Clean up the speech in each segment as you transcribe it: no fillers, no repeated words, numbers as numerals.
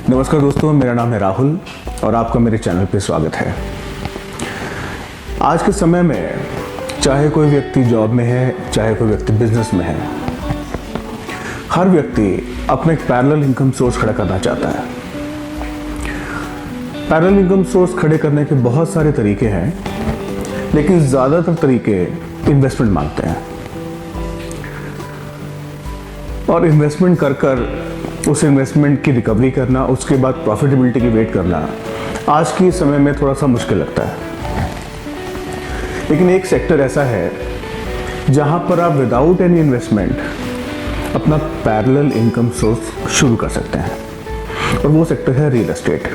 नमस्कार दोस्तों, मेरा नाम है राहुल और आपका मेरे चैनल पे स्वागत है। आज के समय में चाहे कोई व्यक्ति जॉब में है, चाहे कोई व्यक्ति बिजनेस में है, हर व्यक्ति अपना एक पैरेलल इनकम सोर्स खड़ा करना चाहता है। पैरेलल इनकम सोर्स खड़े करने के बहुत सारे तरीके हैं, लेकिन ज़्यादातर तरीके इन्वेस्टमेंट मांगते हैं और इन्वेस्टमेंट कर उस इन्वेस्टमेंट की रिकवरी करना, उसके बाद प्रॉफिटेबिलिटी की वेट करना आज के समय में थोड़ा सा मुश्किल लगता है। लेकिन एक सेक्टर ऐसा है जहां पर आप विदाउट एनी इन्वेस्टमेंट अपना पैरेलल इनकम सोर्स शुरू कर सकते हैं और वो सेक्टर है रियल एस्टेट।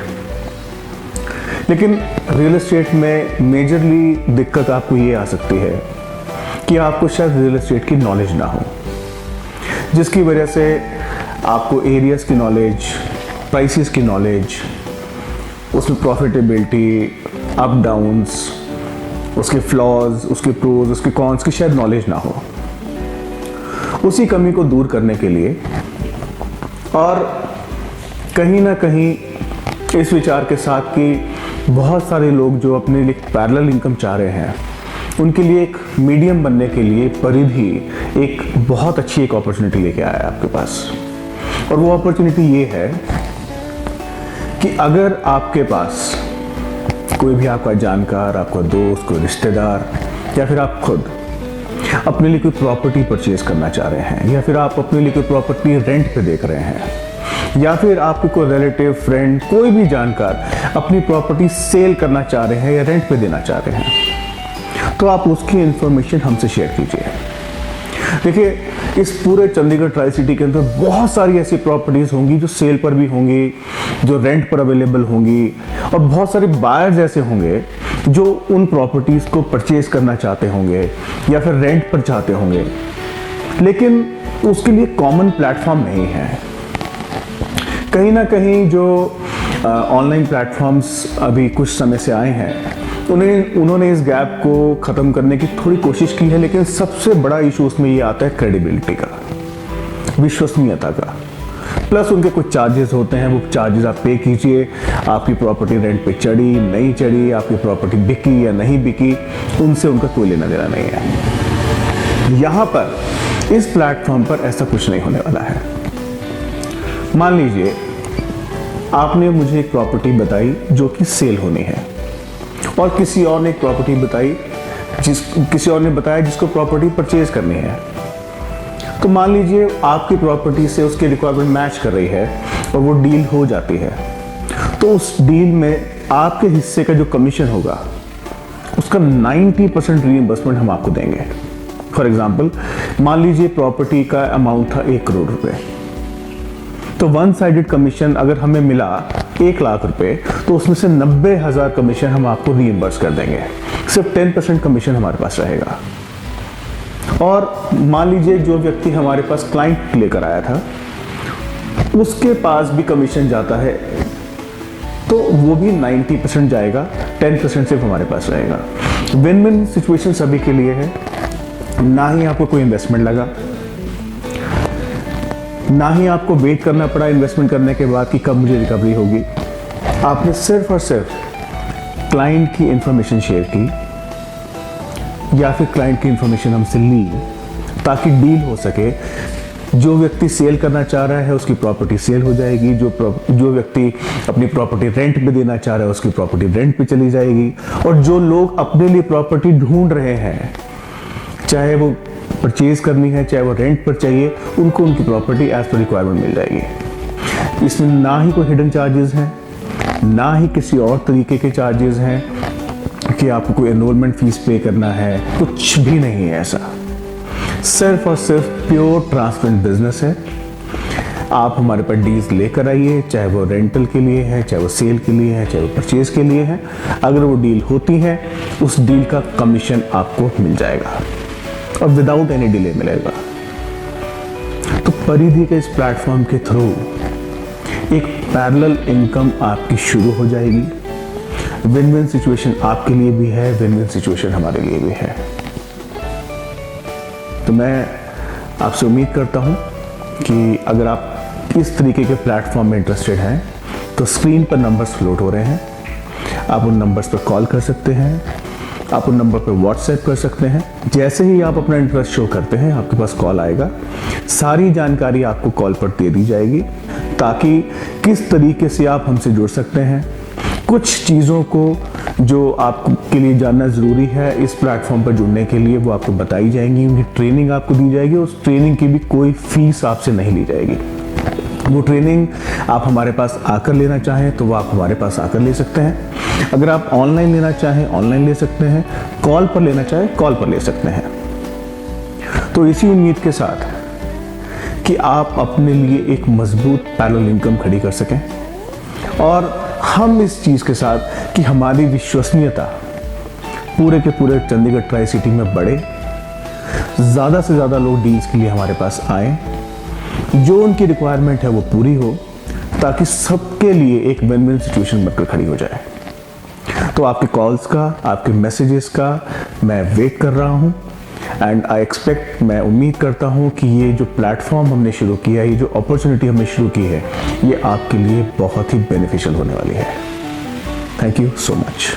लेकिन रियल एस्टेट में मेजरली दिक्कत आपको ये आ सकती है कि आपको शायद रियल एस्टेट की नॉलेज ना हो, जिसकी वजह से आपको एरियाज की नॉलेज, प्राइसेस की नॉलेज, उसमें प्रॉफिटेबिलिटी, अप डाउन्स, उसके फ्लॉज, उसके प्रोज, उसके कॉन्स की शायद नॉलेज ना हो। उसी कमी को दूर करने के लिए और कहीं ना कहीं इस विचार के साथ कि बहुत सारे लोग जो अपने लिए पैरेलल इनकम चाह रहे हैं, उनके लिए एक मीडियम बनने के लिए परिधि एक बहुत अच्छी एक अपॉर्चुनिटी लेके आया है आपके पास। और वो अपॉर्चुनिटी ये है कि अगर आपके पास कोई भी आपका जानकार, आपका दोस्त, कोई रिश्तेदार या फिर आप खुद अपने लिए कोई प्रॉपर्टी परचेज करना चाह रहे हैं, या फिर आप अपने लिए कोई प्रॉपर्टी रेंट पे देख रहे हैं, या फिर आपके कोई रिलेटिव, फ्रेंड, कोई भी जानकार अपनी प्रॉपर्टी सेल करना चाह रहे हैं या रेंट पे देना चाह रहे हैं, तो आप उसकी इंफॉर्मेशन हमसे शेयर कीजिए। देखिए, इस पूरे चंडीगढ़ ट्राई सिटी के अंदर बहुत सारी ऐसी प्रॉपर्टीज होंगी जो सेल पर भी होंगी, जो रेंट पर अवेलेबल होंगी, और बहुत सारे बायर्स ऐसे होंगे जो उन प्रॉपर्टीज को परचेज करना चाहते होंगे या फिर रेंट पर चाहते होंगे, लेकिन उसके लिए कॉमन प्लेटफॉर्म नहीं है। कहीं ना कहीं जो ऑनलाइन प्लेटफॉर्म्स अभी कुछ समय से आए हैं, उन्होंने इस गैप को ख़त्म करने की थोड़ी कोशिश की है, लेकिन सबसे बड़ा इशू उसमें ये आता है क्रेडिबिलिटी का, विश्वसनीयता का। प्लस उनके कुछ चार्जेस होते हैं, वो चार्जेस आप पे कीजिए। आपकी प्रॉपर्टी रेंट पे चढ़ी, नहीं चढ़ी, आपकी प्रॉपर्टी बिकी या नहीं बिकी, उनसे उनका कोई लेना देना नहीं है। यहाँ पर इस प्लेटफॉर्म पर ऐसा कुछ नहीं होने वाला है। मान लीजिए आपने मुझे एक प्रॉपर्टी बताई जो कि सेल होनी है, और किसी और ने एक प्रॉपर्टी बताई, किसी और ने बताया जिसको प्रॉपर्टी परचेज करनी है। तो मान लीजिए आपकी प्रॉपर्टी से उसकी रिक्वायरमेंट मैच कर रही है और वो डील हो जाती है, तो उस डील में आपके हिस्से का जो कमीशन होगा उसका 90% रीइंबर्समेंट हम आपको देंगे। फॉर एग्जाम्पल, मान लीजिए प्रॉपर्टी का अमाउंट था 1 करोड़ रुपए, तो वन साइडेड कमीशन अगर हमें मिला 1 लाख रुपए, तो उसमें से 90,000 कमीशन हम आपको रीइंबर्स कर देंगे। सिर्फ 10% कमीशन हमारे पास रहेगा। और मान लीजिए जो व्यक्ति हमारे पास क्लाइंट लेकर आया था, उसके पास भी कमीशन जाता है, तो वो भी 90% जाएगा, 10% सिर्फ हमारे पास रहेगा। विन विन सिचुएशन सभी के लिए है। ना ही आपको कोई इन्वेस्टमेंट लगा, ना ही आपको वेट करना पड़ा इन्वेस्टमेंट करने के बाद कि कब मुझे रिकवरी होगी। आपने सिर्फ और सिर्फ क्लाइंट की इंफॉर्मेशन शेयर की या फिर क्लाइंट की इंफॉर्मेशन हमसे ली ताकि डील हो सके। जो व्यक्ति सेल करना चाह रहा है उसकी प्रॉपर्टी सेल हो जाएगी, जो व्यक्ति अपनी प्रॉपर्टी रेंट पे देना चाह रहा है उसकी प्रॉपर्टी रेंट पे चली जाएगी, और जो लोग अपने लिए प्रॉपर्टी ढूंढ रहे हैं, चाहे वो परचेज करनी है चाहे वो रेंट पर चाहिए, उनको उनकी प्रॉपर्टी एज पर रिक्वायरमेंट मिल जाएगी। इसमें ना ही कोई हिडन चार्जेस हैं, ना ही किसी और तरीके के चार्जेस हैं कि आपको कोई एनरोलमेंट फीस पे करना है, कुछ भी नहीं है ऐसा। सिर्फ और सिर्फ प्योर ट्रांसपेरेंट बिजनेस है। आप हमारे पास डील्स लेकर आइए, चाहे वो रेंटल के लिए है, चाहे वो सेल के लिए है, चाहे वो परचेज के लिए है। अगर वो डील होती है, उस डील का कमीशन आपको मिल जाएगा और विदाउट एनी डिले मिलेगा। तो परिधि के इस प्लेटफॉर्म के थ्रू एक पैरेलल इनकम आपकी शुरू हो जाएगी। विन विन सिचुएशन आपके लिए भी है, विन विन सिचुएशन हमारे लिए भी है। तो मैं आपसे उम्मीद करता हूँ कि अगर आप इस तरीके के प्लेटफॉर्म में इंटरेस्टेड हैं तो स्क्रीन पर नंबर्स फ्लोट हो रहे हैं, आप उन नंबर्स पर कॉल कर सकते हैं, आप उन नंबर पर व्हाट्सएप कर सकते हैं। जैसे ही आप अपना इंटरेस्ट शो करते हैं आपके पास कॉल आएगा, सारी जानकारी आपको कॉल पर दे दी जाएगी ताकि किस तरीके से आप हमसे जुड़ सकते हैं। कुछ चीज़ों को जो आपके लिए जानना ज़रूरी है इस प्लेटफॉर्म पर जुड़ने के लिए वो आपको बताई जाएंगी, उनकी ट्रेनिंग आपको दी जाएगी। उस ट्रेनिंग की भी कोई फीस आपसे नहीं ली जाएगी। वो ट्रेनिंग आप हमारे पास आकर लेना चाहें तो वो आप हमारे पास आकर ले सकते हैं। अगर आप ऑनलाइन लेना चाहें ऑनलाइन ले सकते हैं, कॉल पर लेना चाहें कॉल पर ले सकते हैं। तो इसी उम्मीद के साथ कि आप अपने लिए एक मजबूत पैरेलल इनकम खड़ी कर सकें और हम इस चीज़ के साथ कि हमारी विश्वसनीयता पूरे के पूरे चंडीगढ़ ट्राई सिटी में बढ़े, ज़्यादा से ज़्यादा लोग डील्स के लिए हमारे पास आएँ, जो उनकी रिक्वायरमेंट है वो पूरी हो ताकि सबके लिए एक विन विन सिचुएशन बनकर खड़ी हो जाए। तो आपके कॉल्स का, आपके मैसेजेस का मैं वेट कर रहा हूँ एंड आई एक्सपेक्ट, मैं उम्मीद करता हूँ कि ये जो प्लेटफॉर्म हमने शुरू किया है, ये जो अपॉर्चुनिटी हमने शुरू की है, ये आपके लिए बहुत ही बेनिफिशियल होने वाली है। Thank you so much.